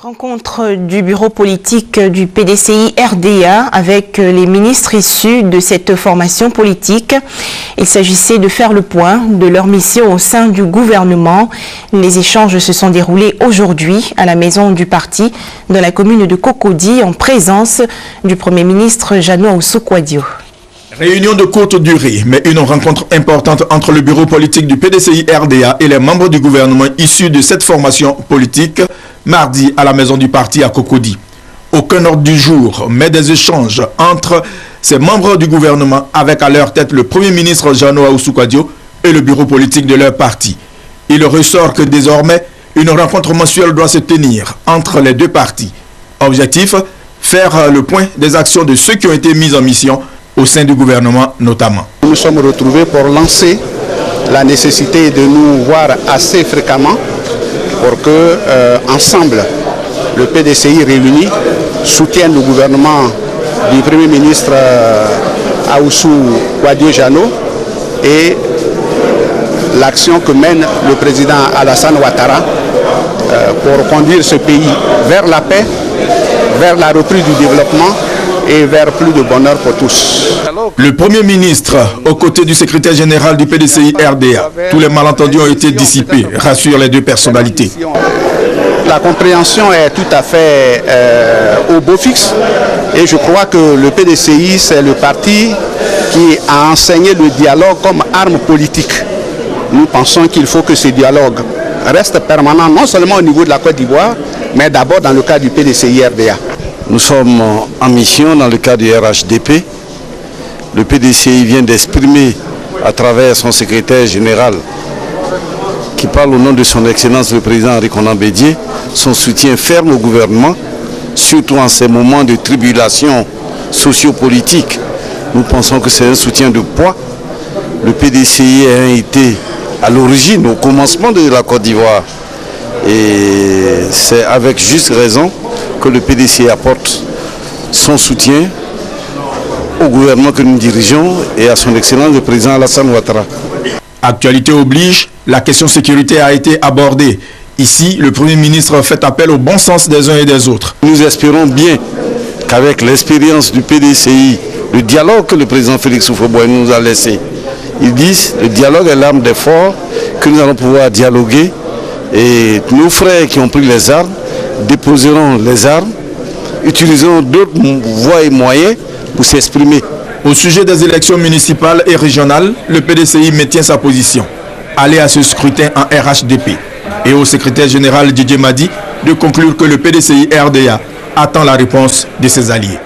Rencontre du bureau politique du PDCI RDA avec les ministres issus de cette formation politique. Il s'agissait de faire le point de leur mission au sein du gouvernement. Les échanges se sont déroulés aujourd'hui à la maison du parti dans la commune de Cocody en présence du Premier ministre Jeannot Ahoussou-Kouadio. Réunion de courte durée, mais une rencontre importante entre le bureau politique du PDCI RDA et les membres du gouvernement issus de cette formation politique, mardi à la maison du parti à Cocody. Aucun ordre du jour, mais des échanges entre ces membres du gouvernement avec à leur tête le Premier ministre Jeannot Ahoussou-Kouadio et le bureau politique de leur parti. Il ressort que désormais, une rencontre mensuelle doit se tenir entre les deux partis. Objectif, faire le point des actions de ceux qui ont été mis en mission au sein du gouvernement notamment. Nous nous sommes retrouvés pour lancer la nécessité de nous voir assez fréquemment pour que, ensemble, le PDCI réuni soutienne le gouvernement du Premier ministre Ahoussou-Kouadio Jeannot et l'action que mène le président Alassane Ouattara pour conduire ce pays vers la paix, vers la reprise du développement et vers plus de bonheur pour tous. Le Premier ministre, aux côtés du secrétaire général du PDCI RDA, tous les malentendus ont été dissipés, rassurent les deux personnalités. La compréhension est tout à fait au beau fixe et je crois que le PDCI, c'est le parti qui a enseigné le dialogue comme arme politique. Nous pensons qu'il faut que ce dialogue reste permanent, non seulement au niveau de la Côte d'Ivoire, mais d'abord dans le cas du PDCI RDA. Nous sommes en mission dans le cadre du RHDP. Le PDCI vient d'exprimer à travers son secrétaire général, qui parle au nom de son Excellence le président Henri Konan Bédié, son soutien ferme au gouvernement, surtout en ces moments de tribulation sociopolitique. Nous pensons que c'est un soutien de poids. Le PDCI a été à l'origine, au commencement de la Côte d'Ivoire. Et c'est avec juste raison que le PDCI apporte son soutien au gouvernement que nous dirigeons et à son Excellence le président Alassane Ouattara. Actualité oblige, la question sécurité a été abordée. Ici, le Premier ministre fait appel au bon sens des uns et des autres. Nous espérons bien qu'avec l'expérience du PDCI, le dialogue que le président Félix Houphouët-Boigny nous a laissé, ils disent le dialogue est l'arme des forts, que nous allons pouvoir dialoguer et nos frères qui ont pris les armes déposeront les armes, utiliseront d'autres voies et moyens pour s'exprimer. Au sujet des élections municipales et régionales, le PDCI maintient sa position. Aller à ce scrutin en RHDP. Et au secrétaire général Didier Madi de conclure que le PDCI RDA attend la réponse de ses alliés.